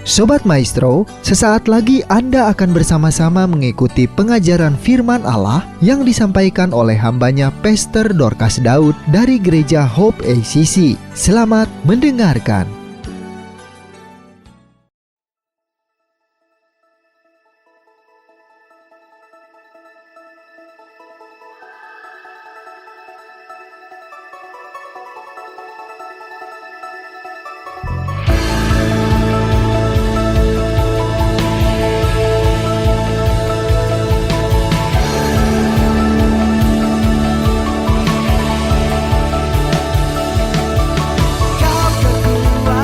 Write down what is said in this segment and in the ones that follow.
Sobat Maestro, sesaat lagi Anda akan bersama-sama mengikuti pengajaran firman Allah yang disampaikan oleh hambanya Pastor Dorcas Daud dari Gereja Hope ACC. Selamat mendengarkan. Kau kekuatan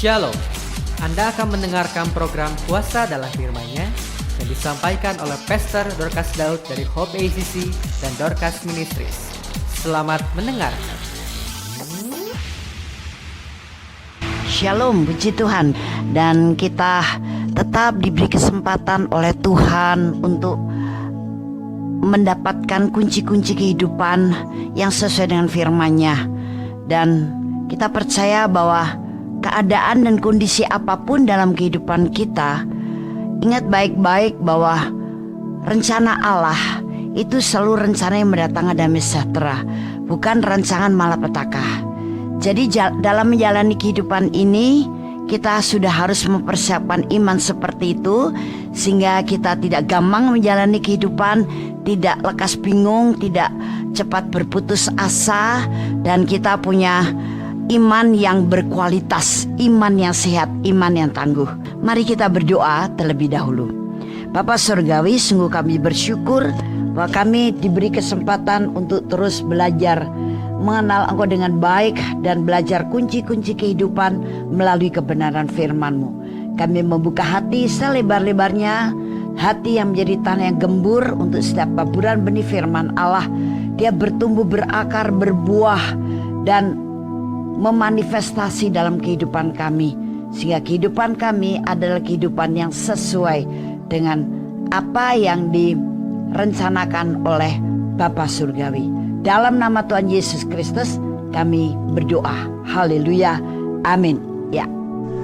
Shalom, Anda akan mendengarkan program Kuasa dalam Firman-Nya yang disampaikan oleh Pastor Dorcas Daud dari Hope ACC dan Dorcas Ministries. Selamat mendengarkan. Shalom, puji Tuhan. Dan kita tetap diberi kesempatan oleh Tuhan untuk mendapatkan kunci-kunci kehidupan yang sesuai dengan firman-Nya. Dan kita percaya bahwa keadaan dan kondisi apapun dalam kehidupan kita, ingat baik-baik bahwa rencana Allah itu selalu rencana yang mendatangkan damai sejahtera, bukan rancangan malapetaka. Jadi dalam menjalani kehidupan ini, kita sudah harus mempersiapkan iman seperti itu, sehingga kita tidak gampang menjalani kehidupan, tidak lekas bingung, tidak cepat berputus asa, dan kita punya iman yang berkualitas, iman yang sehat, iman yang tangguh. Mari kita berdoa terlebih dahulu. Bapa Surgawi, sungguh kami bersyukur bahwa kami diberi kesempatan untuk terus belajar mengenal Engkau dengan baik dan belajar kunci-kunci kehidupan melalui kebenaran firman-Mu. Kami membuka hati selebar-lebarnya, hati yang menjadi tanah yang gembur untuk setiap taburan benih firman Allah. Dia bertumbuh, berakar, berbuah, dan memanifestasi dalam kehidupan kami, sehingga kehidupan kami adalah kehidupan yang sesuai dengan apa yang direncanakan oleh Bapa Surgawi. Dalam nama Tuhan Yesus Kristus kami berdoa. Haleluya, amin. Ya,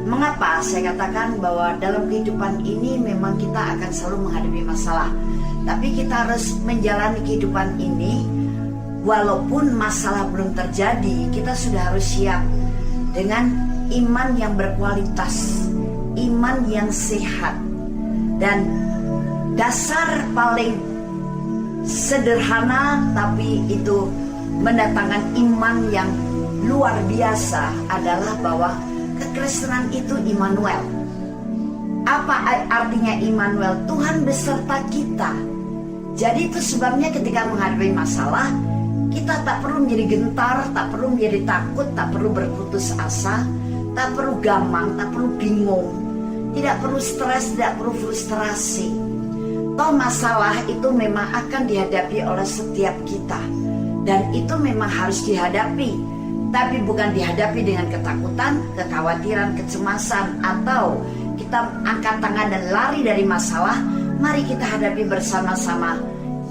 mengapa saya katakan bahwa dalam kehidupan ini memang kita akan selalu menghadapi masalah, tapi kita harus menjalani kehidupan ini. Walaupun masalah belum terjadi, kita sudah harus siap dengan iman yang berkualitas, iman yang sehat. Dan dasar paling sederhana tapi itu mendatangkan iman yang luar biasa adalah bahwa kekristenan itu Immanuel. Apa artinya Immanuel? Tuhan beserta kita. Jadi itu sebabnya ketika menghadapi masalah, kita tak perlu menjadi gentar, tak perlu menjadi takut, tak perlu berputus asa, tak perlu gamang, tak perlu bingung, tidak perlu stres, tidak perlu frustrasi. Toh masalah itu memang akan dihadapi oleh setiap kita, dan itu memang harus dihadapi, tapi bukan dihadapi dengan ketakutan, kekhawatiran, kecemasan, atau kita angkat tangan dan lari dari masalah. Mari kita hadapi bersama-sama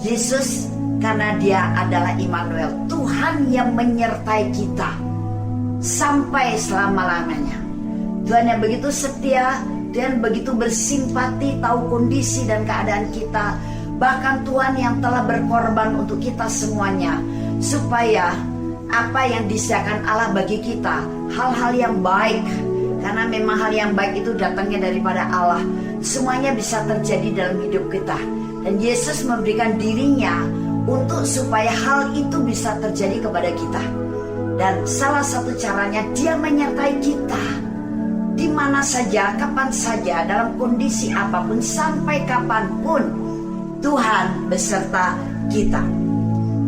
Yesus, karena Dia adalah Immanuel, Tuhan yang menyertai kita sampai selama-lamanya. Tuhan yang begitu setia dan begitu bersimpati, tahu kondisi dan keadaan kita. Bahkan Tuhan yang telah berkorban untuk kita semuanya, supaya apa yang disediakan Allah bagi kita, hal-hal yang baik, karena memang hal yang baik itu datangnya daripada Allah, semuanya bisa terjadi dalam hidup kita. Dan Yesus memberikan dirinya untuk supaya hal itu bisa terjadi kepada kita. Dan salah satu caranya Dia menyertai kita di mana saja, kapan saja, dalam kondisi apapun, sampai kapanpun Tuhan beserta kita.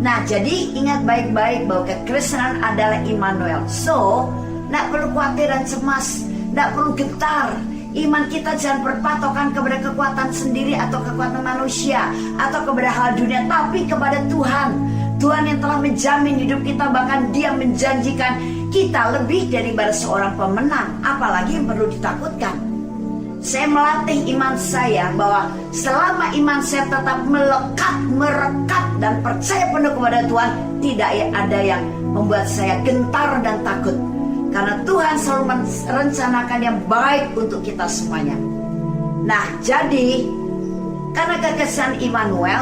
Nah, jadi ingat baik-baik bahwa kekristenan adalah Immanuel. So, tidak perlu khawatir dan cemas, tidak perlu gentar. Iman kita jangan berpatokan kepada kekuatan sendiri atau kekuatan manusia atau kepada hal dunia, tapi kepada Tuhan. Tuhan yang telah menjamin hidup kita, bahkan Dia menjanjikan kita lebih daripada seorang pemenang. Apalagi yang perlu ditakutkan? Saya melatih iman saya bahwa selama iman saya tetap melekat, merekat dan percaya penuh kepada Tuhan, tidak ada yang membuat saya gentar dan takut. Karena Tuhan selalu merencanakan yang baik untuk kita semuanya. Nah, jadi karena kekristenan Immanuel,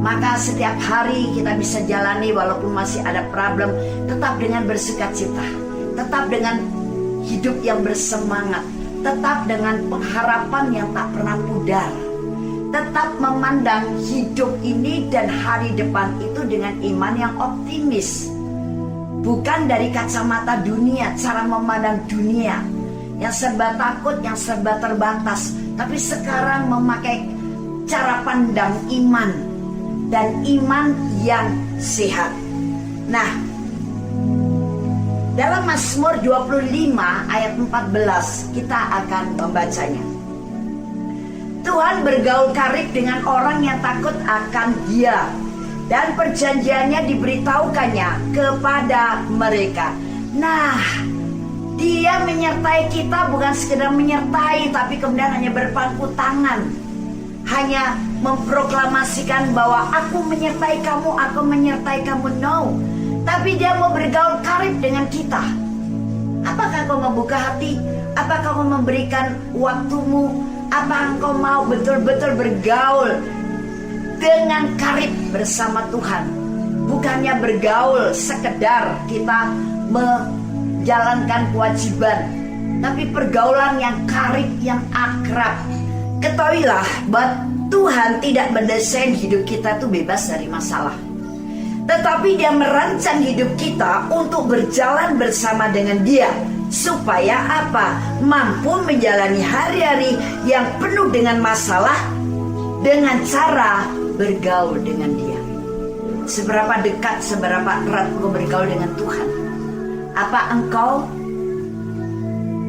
maka setiap hari kita bisa jalani walaupun masih ada problem, tetap dengan bersukacita, tetap dengan hidup yang bersemangat, tetap dengan pengharapan yang tak pernah pudar, tetap memandang hidup ini dan hari depan itu dengan iman yang optimis. Bukan dari kacamata dunia, cara memandang dunia yang serba takut, yang serba terbatas, tapi sekarang memakai cara pandang iman, dan iman yang sehat. Nah, Dalam Mazmur 25 ayat 14 kita akan membacanya. Tuhan bergaul karib dengan orang yang takut akan Dia, dan perjanjiannya diberitahukannya kepada mereka. Nah, Dia menyertai kita, bukan sekedar menyertai, tapi kemudian hanya berpangku tangan, hanya memproklamasikan bahwa aku menyertai kamu, aku menyertai kamu. No, tapi Dia mau bergaul karib dengan kita. Apakah kau membuka hati? Apakah kau memberikan waktumu? Apakah engkau mau betul-betul bergaul dengan karib bersama Tuhan? Bukannya bergaul sekedar kita menjalankan kewajiban, tapi pergaulan yang karib, yang akrab. Ketahuilah bahwa Tuhan tidak mendesain hidup kita itu bebas dari masalah, tetapi Dia merancang hidup kita untuk berjalan bersama dengan Dia, supaya apa? Mampu menjalani hari-hari yang penuh dengan masalah dengan cara bergaul dengan Dia. Seberapa dekat, seberapa erat engkau bergaul dengan Tuhan? Apa engkau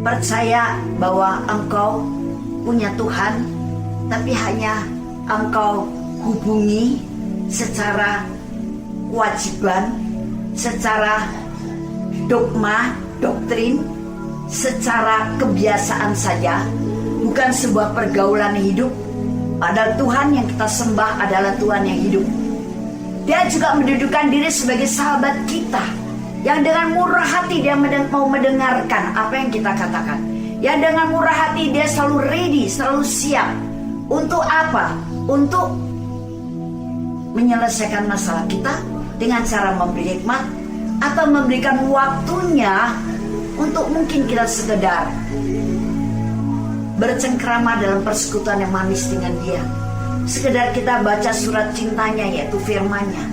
percaya bahwa engkau punya Tuhan, tapi hanya engkau hubungi secara kewajiban, secara dogma, doktrin, secara kebiasaan saja, bukan sebuah pergaulan hidup? Padahal Tuhan yang kita sembah adalah Tuhan yang hidup. Dia juga mendudukan diri sebagai sahabat kita, yang dengan murah hati Dia mau mendengarkan apa yang kita katakan. Yang dengan murah hati Dia selalu ready, selalu siap. Untuk apa? Untuk menyelesaikan masalah kita dengan cara memberi hikmat, atau memberikan waktunya untuk mungkin kita sekedar bercengkrama dalam persekutuan yang manis dengan Dia. Sekedar kita baca surat cintanya, yaitu firman-Nya.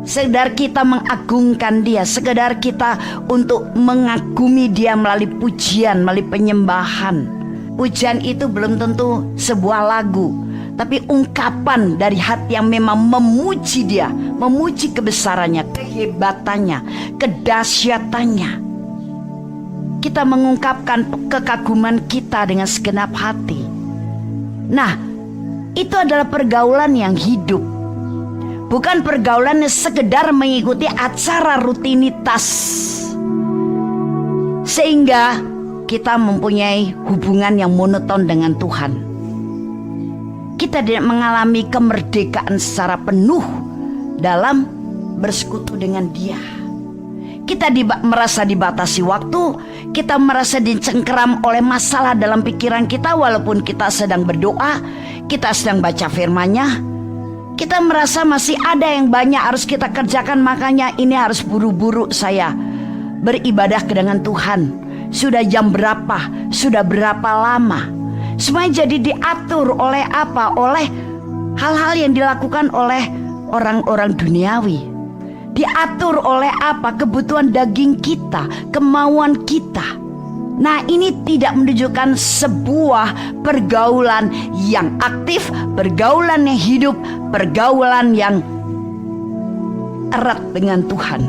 Sekedar kita mengagungkan Dia, sekedar kita untuk mengagumi Dia melalui pujian, melalui penyembahan. Pujian itu belum tentu sebuah lagu, tapi ungkapan dari hati yang memang memuji Dia, memuji kebesarannya, kehebatannya, kedahsyatannya. Kita mengungkapkan kekaguman kita dengan segenap hati. Nah, itu adalah pergaulan yang hidup, bukan pergaulan yang sekedar mengikuti acara rutinitas, sehingga kita mempunyai hubungan yang monoton dengan Tuhan. Kita tidak mengalami kemerdekaan secara penuh dalam bersekutu dengan Dia. Kita merasa dibatasi waktu, kita merasa dicengkeram oleh masalah dalam pikiran kita, walaupun kita sedang berdoa, kita sedang baca firman-Nya. Kita merasa masih ada yang banyak harus kita kerjakan, makanya ini harus buru-buru saya beribadah dengan Tuhan. Sudah jam berapa? Sudah berapa lama? Semuanya jadi diatur oleh apa? Oleh hal-hal yang dilakukan oleh orang-orang duniawi. Diatur oleh apa? Kebutuhan daging kita, kemauan kita. Nah, ini tidak menunjukkan sebuah pergaulan yang aktif, pergaulan yang hidup, pergaulan yang erat dengan Tuhan.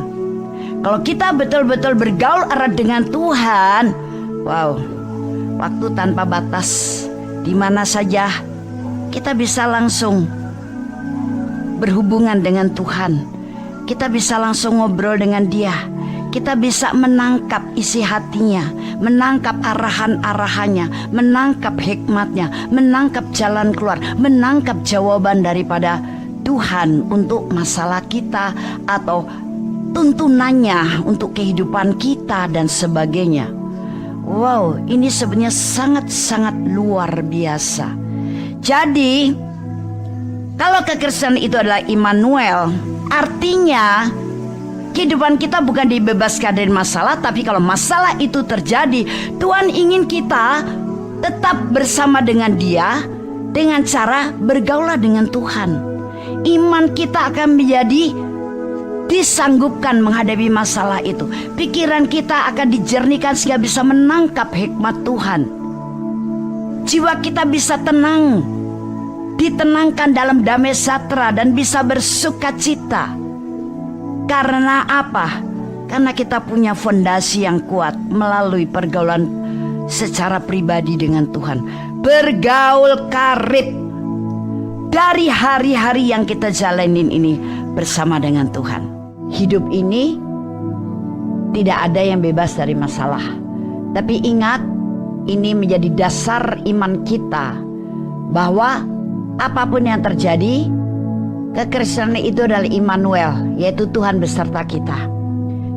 Kalau kita betul-betul bergaul erat dengan Tuhan, wow, waktu tanpa batas, di mana saja kita bisa langsung berhubungan dengan Tuhan. Kita bisa langsung ngobrol dengan Dia. Kita bisa menangkap isi hatinya, menangkap arahan-arahannya, menangkap hikmatnya, menangkap jalan keluar, menangkap jawaban daripada Tuhan untuk masalah kita atau tuntunannya untuk kehidupan kita dan sebagainya. Wow, ini sebenarnya sangat-sangat luar biasa. Jadi, kalau kekristenan itu adalah Immanuel, artinya kehidupan kita bukan dibebaskan dari masalah, tapi kalau masalah itu terjadi, Tuhan ingin kita tetap bersama dengan Dia dengan cara bergaulah dengan Tuhan. Iman kita akan menjadi disanggupkan menghadapi masalah itu. Pikiran kita akan dijernihkan sehingga bisa menangkap hikmat Tuhan. Jiwa kita bisa tenang, ditenangkan dalam damai sejahtera dan bisa bersuka cita. Karena apa? Karena kita punya fondasi yang kuat melalui pergaulan secara pribadi dengan Tuhan. Bergaul karib dari hari-hari yang kita jalanin ini bersama dengan Tuhan. Hidup ini tidak ada yang bebas dari masalah. Tapi ingat, ini menjadi dasar iman kita bahwa apapun yang terjadi, kekristenan itu adalah Immanuel, yaitu Tuhan beserta kita.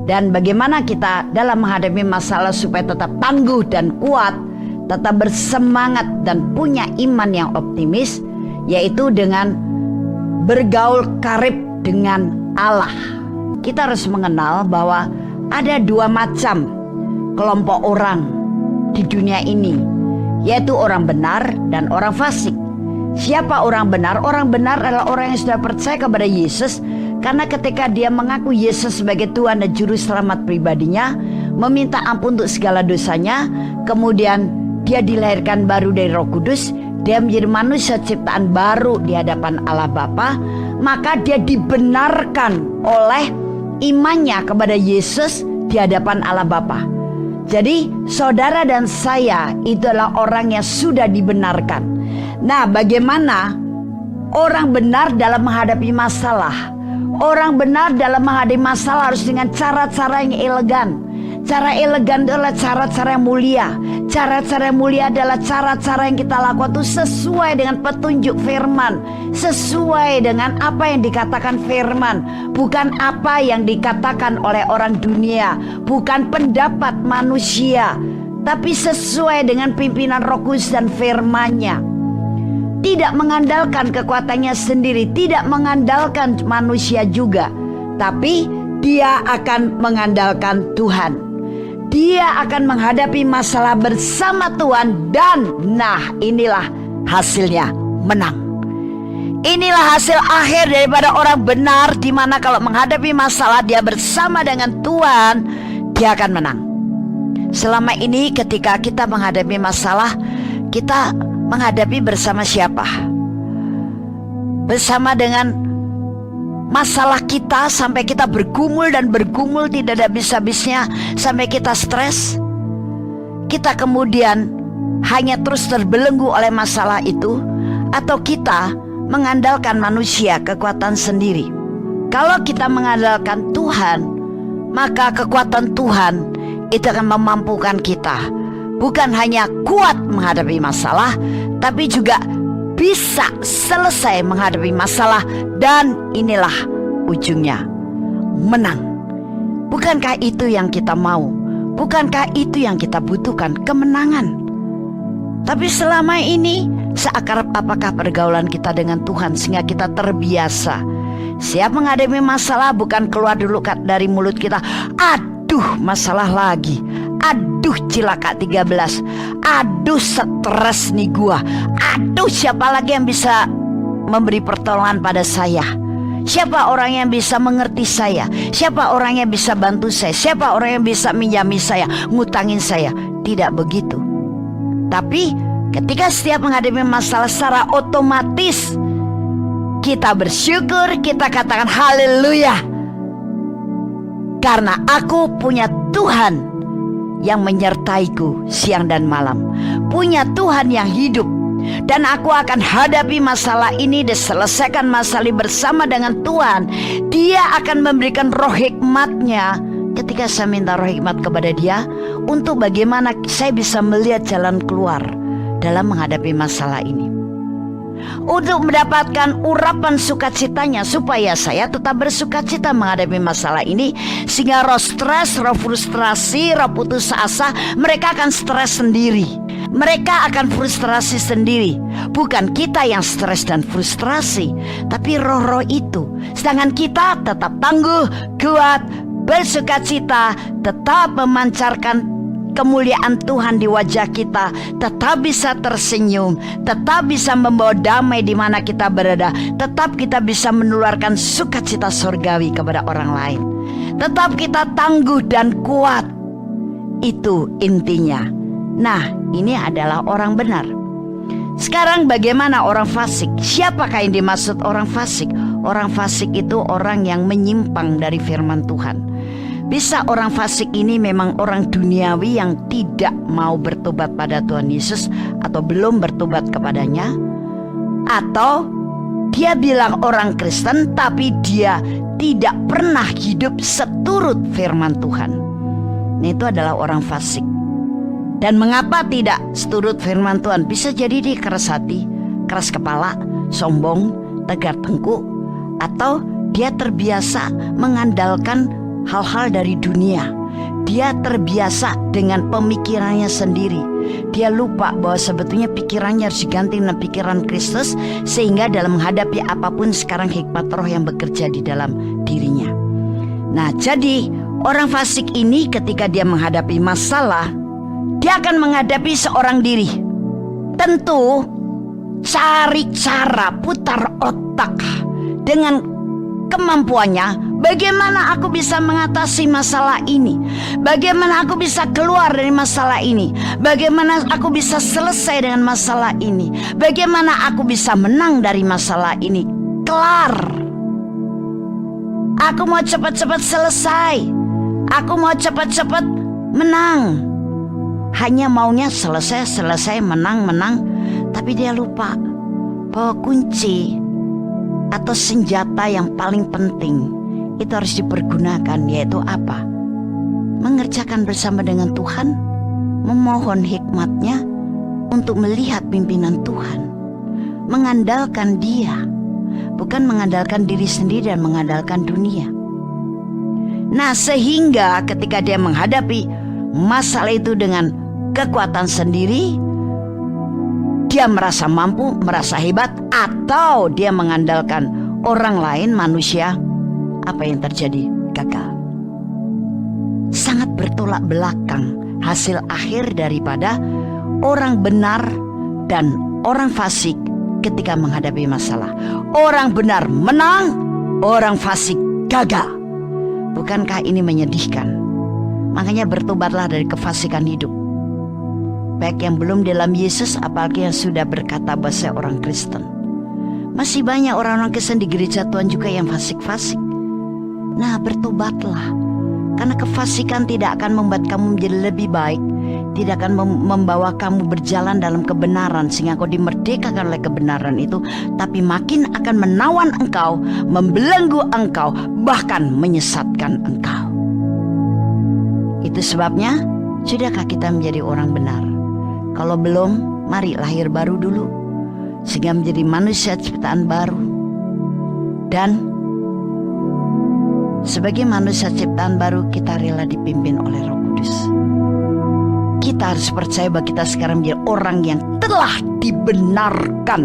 Dan bagaimana kita dalam menghadapi masalah supaya tetap tangguh dan kuat, tetap bersemangat dan punya iman yang optimis, yaitu dengan bergaul karib dengan Allah. Kita harus mengenal bahwa ada dua macam kelompok orang di dunia ini, yaitu orang benar dan orang fasik. Siapa orang benar? Orang benar adalah orang yang sudah percaya kepada Yesus, karena ketika dia mengaku Yesus sebagai Tuhan dan Juru Selamat pribadinya, meminta ampun untuk segala dosanya, kemudian dia dilahirkan baru dari Roh Kudus, dia menjadi manusia ciptaan baru di hadapan Allah Bapa, maka dia dibenarkan oleh imannya kepada Yesus di hadapan Allah Bapa. Jadi saudara dan saya itu adalah orang yang sudah dibenarkan. Nah, bagaimana orang benar dalam menghadapi masalah? Orang benar dalam menghadapi masalah harus dengan cara-cara yang elegan. Cara elegan adalah cara-cara yang mulia. Cara-cara yang mulia adalah cara-cara yang kita lakukan itu sesuai dengan petunjuk firman, sesuai dengan apa yang dikatakan firman, bukan apa yang dikatakan oleh orang dunia, bukan pendapat manusia, tapi sesuai dengan pimpinan Roh Kudus dan firman-Nya. Tidak mengandalkan kekuatannya sendiri, tidak mengandalkan manusia juga, tapi dia akan mengandalkan Tuhan. Dia akan menghadapi masalah bersama Tuhan, dan inilah hasilnya, menang. Inilah hasil akhir daripada orang benar, di mana kalau menghadapi masalah dia bersama dengan Tuhan, dia akan menang. Selama ini ketika kita menghadapi masalah, kita menghadapi bersama siapa? Bersama dengan masalah kita sampai kita bergumul dan bergumul tidak ada habis-habisnya, sampai kita stres. Kita kemudian hanya terus terbelenggu oleh masalah itu, atau kita mengandalkan manusia, kekuatan sendiri. Kalau kita mengandalkan Tuhan, maka kekuatan Tuhan itu akan memampukan kita. Bukan hanya kuat menghadapi masalah, tapi juga bisa selesai menghadapi masalah, dan inilah ujungnya, menang. Bukankah itu yang kita mau? Bukankah itu yang kita butuhkan, kemenangan? Tapi selama ini seakrab apakah pergaulan kita dengan Tuhan sehingga kita terbiasa siap menghadapi masalah, bukan keluar dulu dari mulut kita, aduh masalah lagi, aduh cilaka 13, aduh stres nih gua, aduh siapa lagi yang bisa memberi pertolongan pada saya, siapa orang yang bisa mengerti saya, siapa orang yang bisa bantu saya, siapa orang yang bisa minjami saya, ngutangin saya. Tidak begitu. Tapi ketika setiap menghadapi masalah, secara otomatis kita bersyukur, kita katakan haleluya, karena aku punya Tuhan yang menyertaiku siang dan malam, punya Tuhan yang hidup, dan aku akan hadapi masalah ini dan selesaikan masalah ini bersama dengan Tuhan. Dia akan memberikan roh hikmatnya ketika saya minta roh hikmat kepada Dia untuk bagaimana saya bisa melihat jalan keluar dalam menghadapi masalah ini, untuk mendapatkan urapan sukacitanya, supaya saya tetap bersukacita menghadapi masalah ini. Sehingga roh stres, roh frustrasi, roh putus asa, mereka akan stres sendiri, mereka akan frustrasi sendiri. Bukan kita yang stres dan frustrasi, tapi roh-roh itu. Sedangkan kita tetap tangguh, kuat, bersukacita, tetap memancarkan kemuliaan Tuhan di wajah kita, tetap bisa tersenyum, tetap bisa membawa damai di mana kita berada, tetap kita bisa menularkan sukacita surgawi kepada orang lain, tetap kita tangguh dan kuat. Itu intinya. Nah, ini adalah orang benar. Sekarang bagaimana orang fasik? Siapakah yang dimaksud orang fasik? Orang fasik itu orang yang menyimpang dari firman Tuhan. Bisa orang fasik ini memang orang duniawi yang tidak mau bertobat pada Tuhan Yesus atau belum bertobat kepadanya, atau dia bilang orang Kristen tapi dia tidak pernah hidup seturut firman Tuhan. Nah, itu adalah orang fasik. Dan mengapa tidak seturut firman Tuhan? Bisa jadi dia keras hati, keras kepala, sombong, tegar tengkuk, atau dia terbiasa mengandalkan hal-hal dari dunia. Dia terbiasa dengan pemikirannya sendiri. Dia lupa bahwa sebetulnya pikirannya harus diganti dengan pikiran Kristus, sehingga dalam menghadapi apapun sekarang hikmat roh yang bekerja di dalam dirinya. Nah, jadi orang fasik ini ketika dia menghadapi masalah, dia akan menghadapi seorang diri. Tentu cari cara, putar otak dengan kemampuannya. Bagaimana aku bisa mengatasi masalah ini? Bagaimana aku bisa keluar dari masalah ini? Bagaimana aku bisa selesai dengan masalah ini? Bagaimana aku bisa menang dari masalah ini? Kelar. Aku mau cepat-cepat selesai. Aku mau cepat-cepat menang. Hanya maunya selesai, menang. Tapi dia lupa bahwa kunci atau senjata yang paling penting itu harus dipergunakan, yaitu apa? Mengerjakan bersama dengan Tuhan, memohon hikmatnya untuk melihat pimpinan Tuhan, mengandalkan Dia, bukan mengandalkan diri sendiri dan mengandalkan dunia. Nah, sehingga ketika dia menghadapi masalah itu dengan kekuatan sendiri, dia merasa mampu, merasa hebat, atau dia mengandalkan orang lain, manusia, apa yang terjadi? Gagal. Sangat bertolak belakang hasil akhir daripada orang benar dan orang fasik ketika menghadapi masalah. Orang benar menang, orang fasik gagal. Bukankah ini menyedihkan? Makanya bertobatlah dari kefasikan hidup. Baik yang belum dalam Yesus, apalagi yang sudah berkata bahwa saya orang Kristen. Masih banyak orang-orang Kristen di gereja Tuhan juga yang fasik-fasik. Nah, bertobatlah. Karena kefasikan tidak akan membuat kamu menjadi lebih baik, tidak akan membawa kamu berjalan dalam kebenaran sehingga kau dimerdekakan oleh kebenaran itu, tapi makin akan menawan engkau, membelenggu engkau, bahkan menyesatkan engkau. Itu sebabnya, sudahkah kita menjadi orang benar? Kalau belum, mari lahir baru dulu, sehingga menjadi manusia ciptaan baru. Dan sebagai manusia ciptaan baru, kita rela dipimpin oleh Roh Kudus. Kita harus percaya bahwa kita sekarang menjadi orang yang telah dibenarkan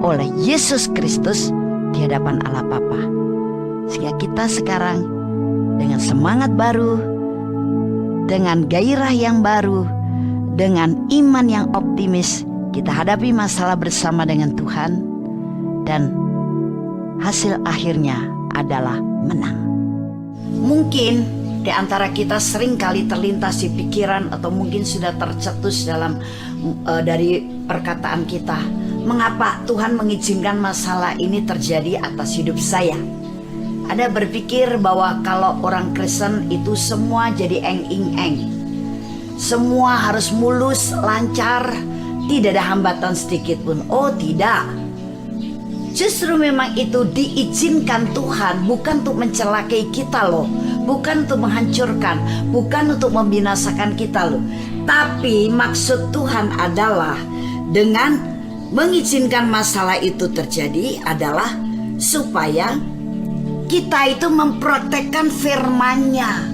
oleh Yesus Kristus di hadapan Allah Bapa. Sehingga kita sekarang dengan semangat baru, dengan gairah yang baru, dengan iman yang optimis, kita hadapi masalah bersama dengan Tuhan, dan hasil akhirnya adalah menang. Mungkin di antara kita sering kali terlintas di pikiran atau mungkin sudah tercetus dalam dari perkataan kita, mengapa Tuhan mengizinkan masalah ini terjadi atas hidup saya? Ada berpikir bahwa kalau orang Kristen itu semua jadi eng-ing-eng, semua harus mulus, lancar, tidak ada hambatan sedikit pun. Oh tidak. Justru memang itu diizinkan Tuhan, bukan untuk mencelakai kita loh, bukan untuk menghancurkan, bukan untuk membinasakan kita loh. Tapi maksud Tuhan adalah dengan mengizinkan masalah itu terjadi adalah supaya kita itu memprotekkan firman-Nya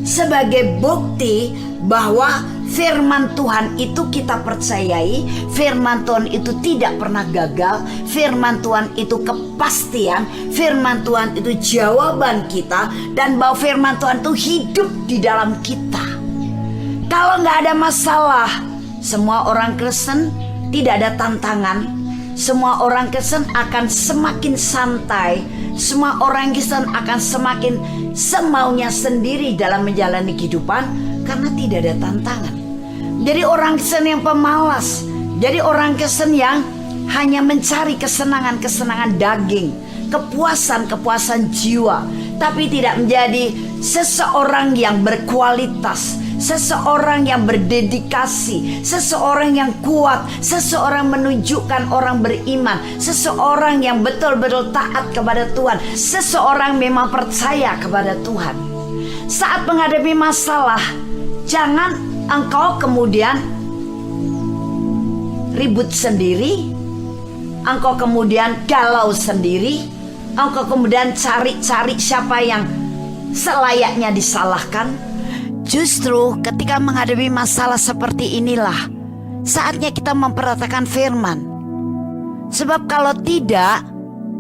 sebagai bukti bahwa firman Tuhan itu kita percayai, firman Tuhan itu tidak pernah gagal, firman Tuhan itu kepastian, firman Tuhan itu jawaban kita, dan bahwa firman Tuhan itu hidup di dalam kita. Kalau nggak ada masalah, semua orang Kristen tidak ada tantangan, semua orang Kristen akan semakin santai, semua orang Kristen akan semakin semaunya sendiri dalam menjalani kehidupan karena tidak ada tantangan. Jadi orang Kristen yang pemalas, jadi orang Kristen yang hanya mencari kesenangan-kesenangan daging, kepuasan-kepuasan jiwa, tapi tidak menjadi seseorang yang berkualitas, seseorang yang berdedikasi, seseorang yang kuat, seseorang menunjukkan orang beriman, seseorang yang betul-betul taat kepada Tuhan, seseorang memang percaya kepada Tuhan. Saat menghadapi masalah, jangan engkau kemudian ribut sendiri, engkau kemudian galau sendiri, engkau kemudian cari-cari siapa yang selayaknya disalahkan. Justru ketika menghadapi masalah seperti inilah saatnya kita memperhatikan firman. Sebab kalau tidak,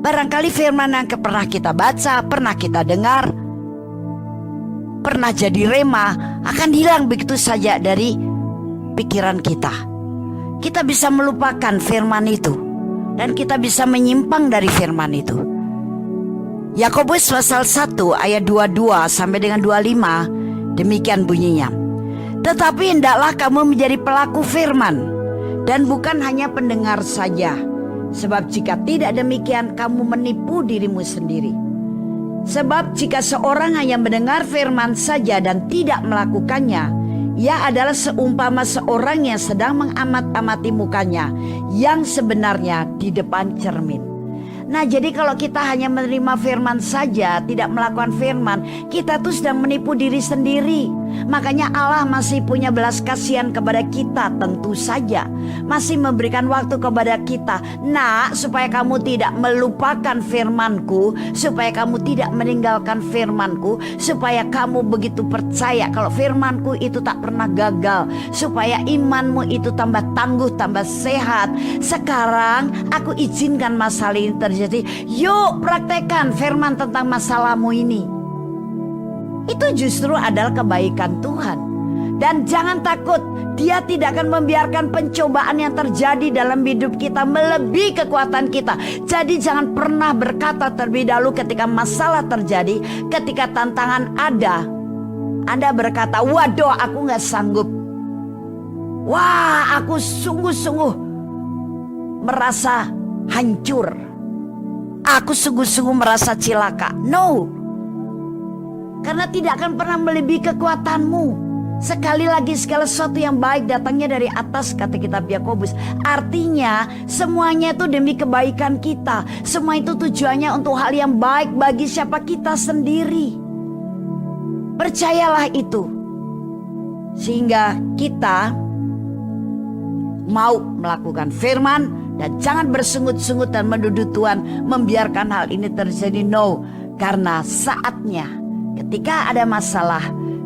barangkali firman yang pernah kita baca, pernah kita dengar, pernah jadi rema, akan hilang begitu saja dari pikiran kita. Kita bisa melupakan firman itu, dan kita bisa menyimpang dari firman itu. Yakobus pasal 1 ayat 22 sampai dengan 25, demikian bunyinya. Tetapi hendaklah kamu menjadi pelaku firman, dan bukan hanya pendengar saja. Sebab jika tidak demikian, kamu menipu dirimu sendiri. Sebab jika seorang hanya mendengar firman saja dan tidak melakukannya, ia adalah seumpama seorang yang sedang mengamat-amati mukanya yang sebenarnya di depan cermin. Nah, jadi kalau kita hanya menerima firman saja, tidak melakukan firman, kita tuh sedang menipu diri sendiri. Makanya Allah masih punya belas kasihan kepada kita, tentu saja. Masih memberikan waktu kepada kita. Nah, supaya kamu tidak melupakan firmanku, supaya kamu tidak meninggalkan firmanku, supaya kamu begitu percaya kalau firmanku itu tak pernah gagal, supaya imanmu itu tambah tangguh, tambah sehat. Sekarang aku izinkan masalah ini terjadi. Yuk praktekkan firman tentang masalahmu ini. Itu justru adalah kebaikan Tuhan. Dan jangan takut, Dia tidak akan membiarkan pencobaan yang terjadi dalam hidup kita melebihi kekuatan kita. Jadi jangan pernah berkata terlebih dahulu ketika masalah terjadi, ketika tantangan ada, Anda berkata, waduh aku gak sanggup, wah aku sungguh-sungguh merasa hancur, aku sungguh-sungguh merasa cilaka. No, karena tidak akan pernah melebihi kekuatanmu. Sekali lagi, segala sesuatu yang baik datangnya dari atas, kata kitab Yakobus. Artinya semuanya itu demi kebaikan kita. Semua itu tujuannya untuk hal yang baik bagi siapa kita sendiri. Percayalah itu, sehingga kita mau melakukan firman. Dan jangan bersungut-sungut dan menuduh Tuhan membiarkan hal ini terjadi. No, karena saatnya ketika ada masalah,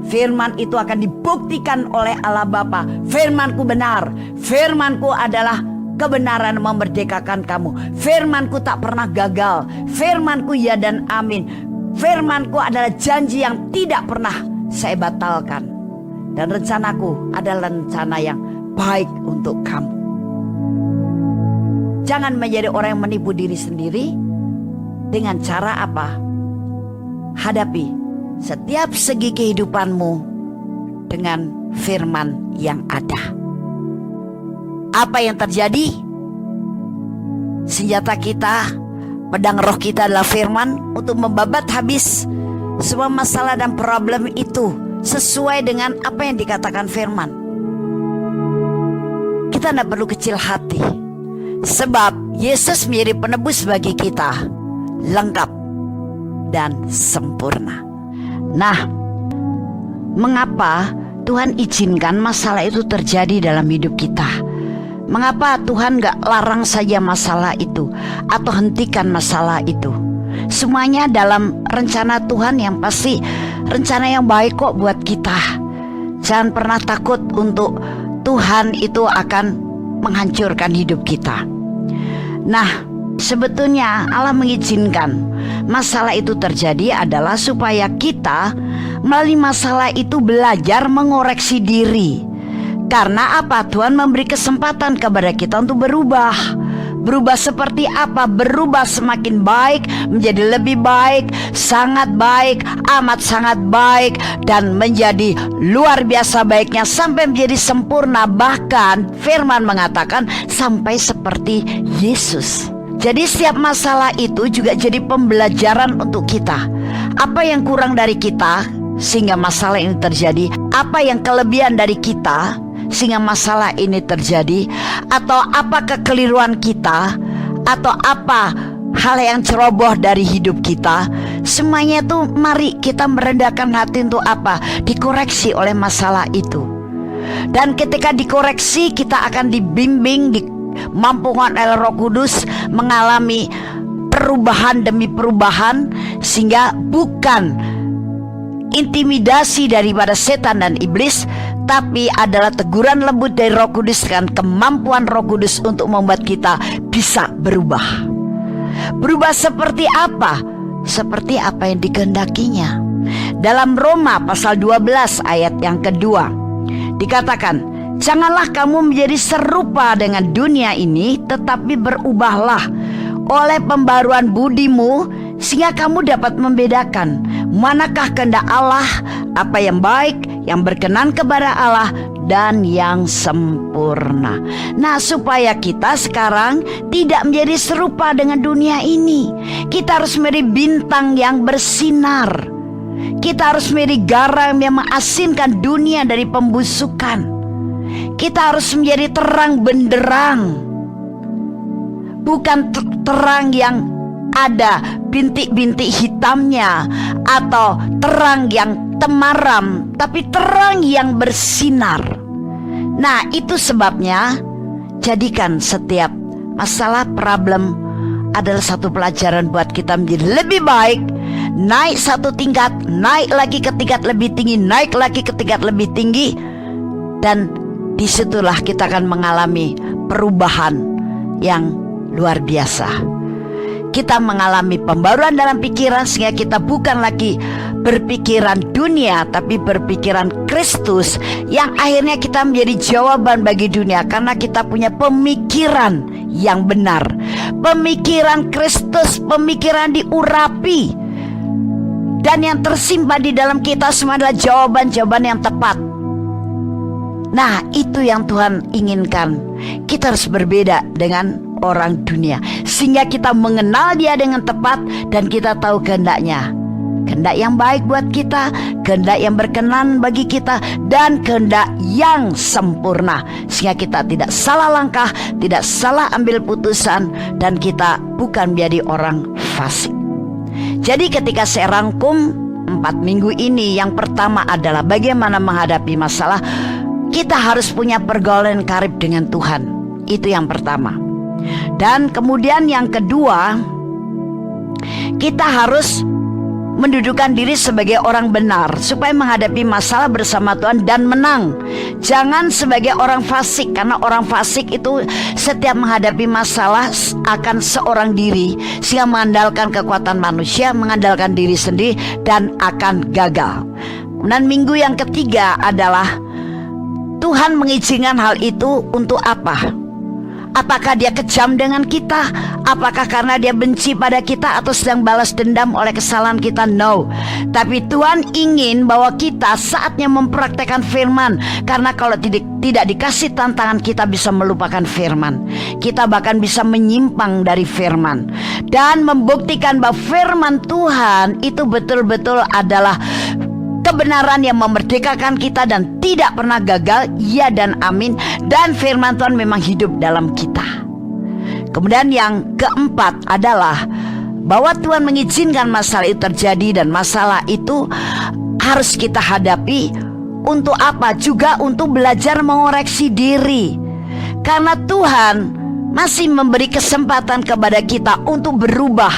firman itu akan dibuktikan oleh Allah Bapa. Firmanku benar, firmanku adalah kebenaran memerdekakan kamu. Firmanku tak pernah gagal, firmanku ya dan amin. Firmanku adalah janji yang tidak pernah saya batalkan. Dan rencanaku adalah rencana yang baik untuk kamu. Jangan menjadi orang yang menipu diri sendiri. Dengan cara apa? Hadapi setiap segi kehidupanmu dengan firman yang ada. Apa yang terjadi? Senjata kita, pedang roh kita adalah firman untuk membabat habis semua masalah dan problem itu sesuai dengan apa yang dikatakan firman. Kita tidak perlu kecil hati, sebab Yesus menjadi penebus bagi kita, lengkap dan sempurna. Nah, mengapa Tuhan izinkan masalah itu terjadi dalam hidup kita? Mengapa Tuhan gak larang saja masalah itu atau hentikan masalah itu? Semuanya dalam rencana Tuhan yang pasti rencana yang baik kok buat kita. Jangan pernah takut untuk Tuhan itu akan menghancurkan hidup kita. Nah, sebetulnya Allah mengizinkan masalah itu terjadi adalah supaya kita melalui masalah itu belajar mengoreksi diri. Karena apa? Tuhan memberi kesempatan kepada kita untuk berubah. Berubah seperti apa? Berubah semakin baik, menjadi lebih baik, sangat baik, amat sangat baik, dan menjadi luar biasa baiknya sampai menjadi sempurna. Bahkan firman mengatakan sampai seperti Yesus. Jadi setiap masalah itu juga jadi pembelajaran untuk kita. Apa yang kurang dari kita sehingga masalah ini terjadi? Apa yang kelebihan dari kita sehingga masalah ini terjadi? Atau apa kekeliruan kita? Atau apa hal yang ceroboh dari hidup kita? Semuanya itu mari kita merendahkan hati untuk apa? Dikoreksi oleh masalah itu. Dan ketika dikoreksi, kita akan dibimbing, dimampukan oleh Roh Kudus mengalami perubahan demi perubahan, sehingga bukan intimidasi daripada setan dan iblis, tapi adalah teguran lembut dari Roh Kudus dengan kemampuan Roh Kudus untuk membuat kita bisa berubah. Berubah seperti apa? Seperti apa yang dikehendakinya. Dalam Roma pasal 12 ayat yang kedua dikatakan, janganlah kamu menjadi serupa dengan dunia ini, tetapi berubahlah oleh pembaruan budimu, sehingga kamu dapat membedakan manakah kehendak Allah, apa yang baik, yang berkenan kepada Allah, dan yang sempurna. Nah, supaya kita sekarang tidak menjadi serupa dengan dunia ini, kita harus menjadi bintang yang bersinar. Kita harus menjadi garam yang mengasinkan dunia dari pembusukan. Kita harus menjadi terang benderang, bukan terang yang ada bintik-bintik hitamnya atau terang yang temaram, tapi terang yang bersinar. Nah, itu sebabnya jadikan setiap masalah, problem adalah satu pelajaran buat kita menjadi lebih baik, naik satu tingkat, naik lagi ke tingkat lebih tinggi, naik lagi ke tingkat lebih tinggi. Dan disitulah kita akan mengalami perubahan yang luar biasa. Kita mengalami pembaruan dalam pikiran, sehingga kita bukan lagi berpikiran dunia, tapi berpikiran Kristus, yang akhirnya kita menjadi jawaban bagi dunia, karena kita punya pemikiran yang benar, pemikiran Kristus, pemikiran diurapi, dan yang tersimpan di dalam kita semua adalah jawaban-jawaban yang tepat. Nah, itu yang Tuhan inginkan. Kita harus berbeda dengan orang dunia, sehingga kita mengenal Dia dengan tepat, dan kita tahu kehendaknya, kehendak yang baik buat kita, kehendak yang berkenan bagi kita, dan kehendak yang sempurna, sehingga kita tidak salah langkah, tidak salah ambil putusan, dan kita bukan menjadi orang fasik. Jadi ketika saya rangkum 4 minggu ini, yang pertama adalah bagaimana menghadapi masalah. Kita harus punya pergaulan karib dengan Tuhan. Itu yang pertama. Dan kemudian yang kedua, kita harus mendudukkan diri sebagai orang benar, supaya menghadapi masalah bersama Tuhan dan menang. Jangan sebagai orang fasik, karena orang fasik itu setiap menghadapi masalah akan seorang diri, sehingga mengandalkan kekuatan manusia, mengandalkan diri sendiri, dan akan gagal. Dan minggu yang ketiga adalah Tuhan mengizinkan hal itu untuk apa? Apakah Dia kejam dengan kita? Apakah karena Dia benci pada kita atau sedang balas dendam oleh kesalahan kita? No. Tapi Tuhan ingin bahwa kita saatnya mempraktekkan firman. Karena kalau tidak dikasih tantangan, kita bisa melupakan firman. Kita bahkan bisa menyimpang dari firman. Dan membuktikan bahwa firman Tuhan itu betul-betul adalah kebenaran yang memerdekakan kita dan tidak pernah gagal. Ya dan amin. Dan firman Tuhan memang hidup dalam kita. Kemudian yang keempat adalah bahwa Tuhan mengizinkan masalah itu terjadi, dan masalah itu harus kita hadapi. Untuk apa? Juga untuk belajar mengoreksi diri. Karena Tuhan masih memberi kesempatan kepada kita untuk berubah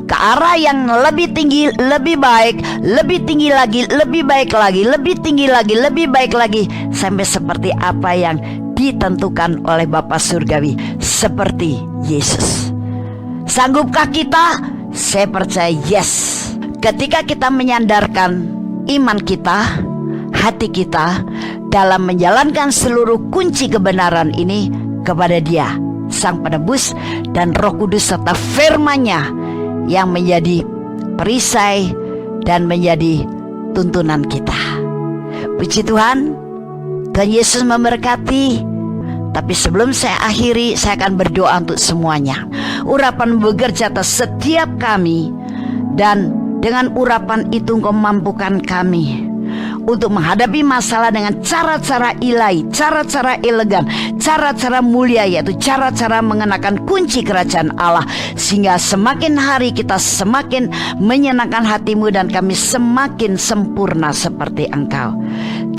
ke arah yang lebih tinggi, lebih baik, lebih tinggi lagi, lebih baik lagi, lebih tinggi lagi, lebih baik lagi, sampai seperti apa yang ditentukan oleh Bapa Surgawi, seperti Yesus. Sanggupkah kita? Saya percaya yes. Ketika kita menyandarkan iman kita, hati kita dalam menjalankan seluruh kunci kebenaran ini kepada Dia, Sang Penebus, dan Roh Kudus serta firman-Nya yang menjadi perisai dan menjadi tuntunan kita. Puji Tuhan, Tuhan Yesus memberkati. Tapi sebelum saya akhiri, saya akan berdoa untuk semuanya. Urapan bekerja atas setiap kami, dan Dengan urapan itu Engkau mampukan kami untuk menghadapi masalah dengan cara-cara ilahi, cara-cara elegan, cara-cara mulia, yaitu cara-cara mengenakan kunci kerajaan Allah. Sehingga semakin hari kita semakin menyenangkan hati-Mu dan kami semakin sempurna seperti Engkau.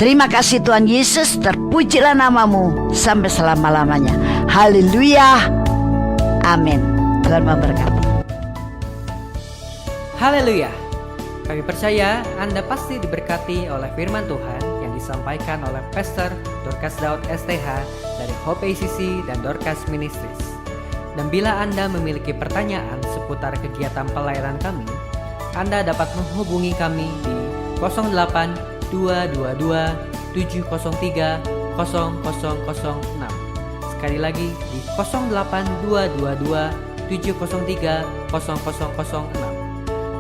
Terima kasih Tuhan Yesus, terpujilah nama-Mu sampai selama-lamanya. Haleluya, amin. Tuhan memberkati. Haleluya. Kami percaya Anda pasti diberkati oleh firman Tuhan yang disampaikan oleh Pastor Dorcas Daud STH dari Hope ACC dan Dorcas Ministries. Dan bila Anda memiliki pertanyaan seputar kegiatan pelayanan kami, Anda dapat menghubungi kami di 08 222 703 0006. Sekali lagi di 08 222 703 0006.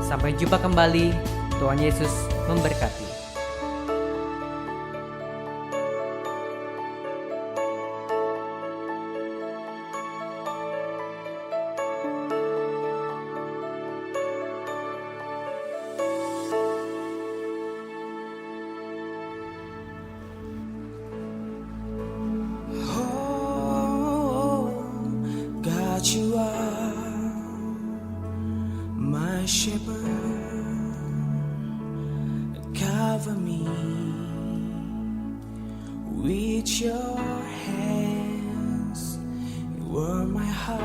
Sampai jumpa kembali. Tuhan Yesus memberkati. God, you are my shepherd. Cover me with your hands. You warm my heart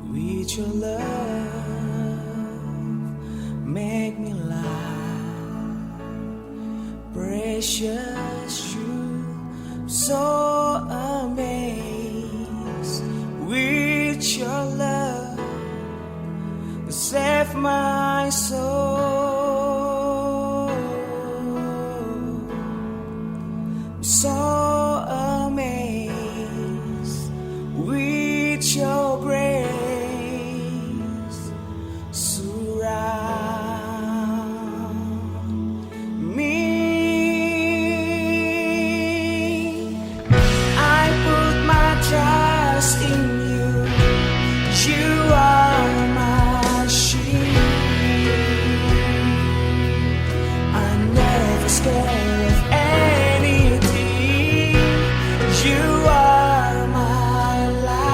with your love. Make me laugh, precious you, so amazed with your love. Save my soul. So amazed with your grace. Surround me. I put my trust in you. You are my shield. I'm never scared of anything. You are my life.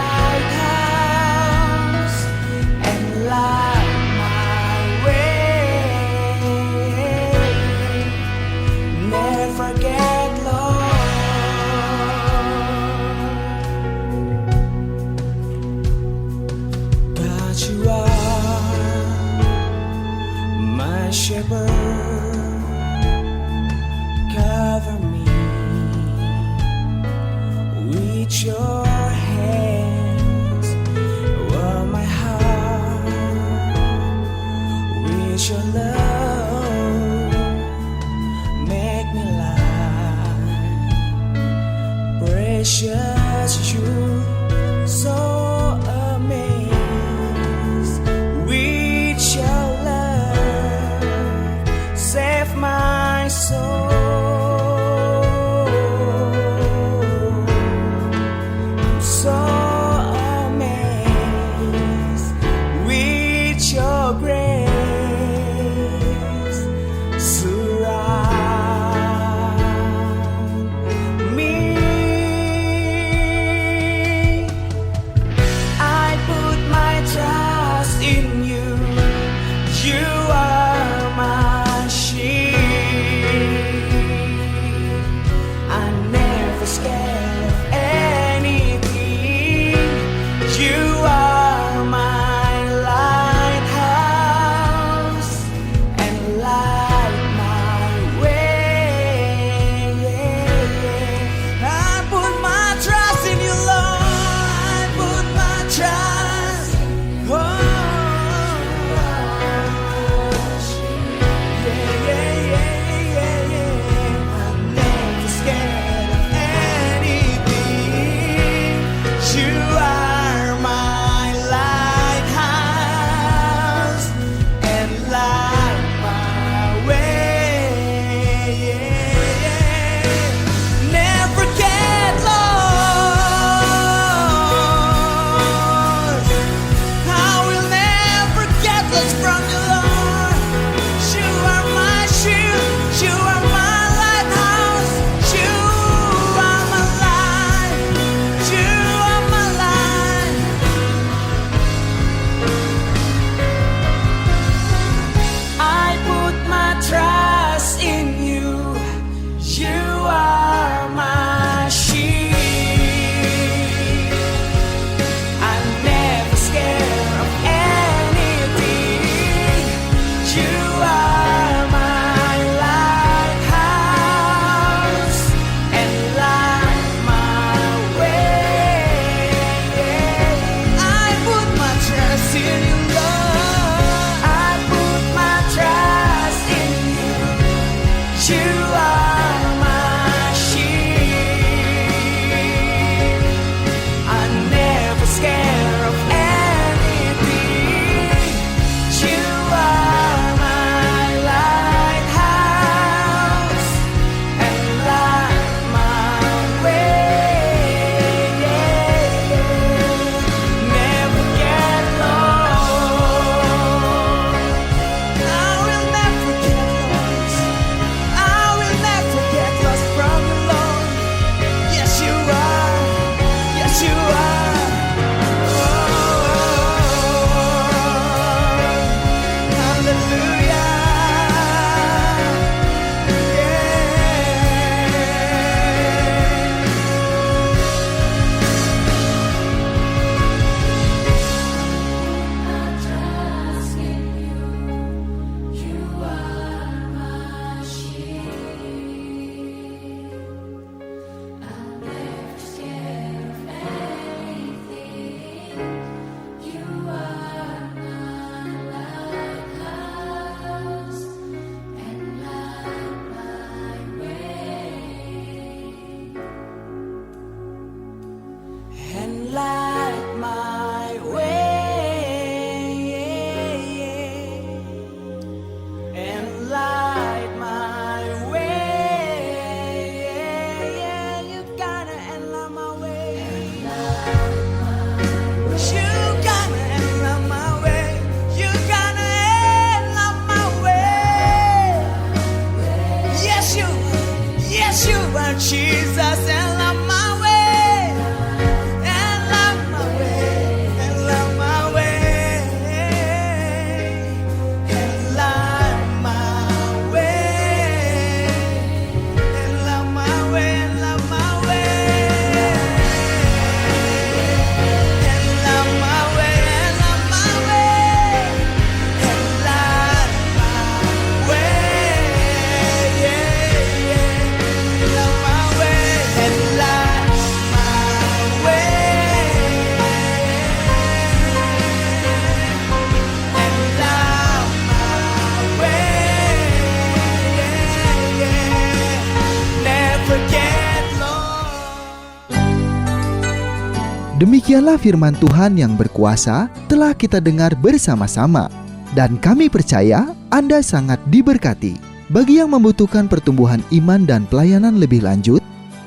Demikianlah firman Tuhan yang berkuasa telah kita dengar bersama-sama. Dan kami percaya Anda sangat diberkati. Bagi yang membutuhkan pertumbuhan iman dan pelayanan lebih lanjut,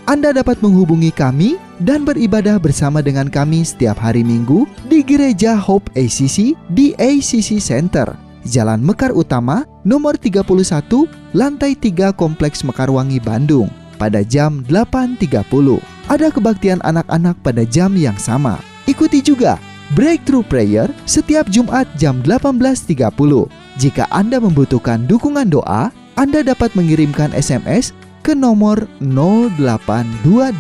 Anda dapat menghubungi kami dan beribadah bersama dengan kami setiap hari Minggu di Gereja Hope ACC di ACC Center, Jalan Mekar Utama, nomor 31, lantai 3 Kompleks Mekarwangi, Bandung, pada jam 8.30. Ada kebaktian anak-anak pada jam yang sama. Ikuti juga Breakthrough Prayer setiap Jumat jam 18.30. Jika Anda membutuhkan dukungan doa, Anda dapat mengirimkan SMS ke nomor 0822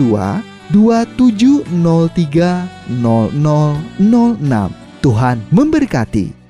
2703 0006. Tuhan memberkati.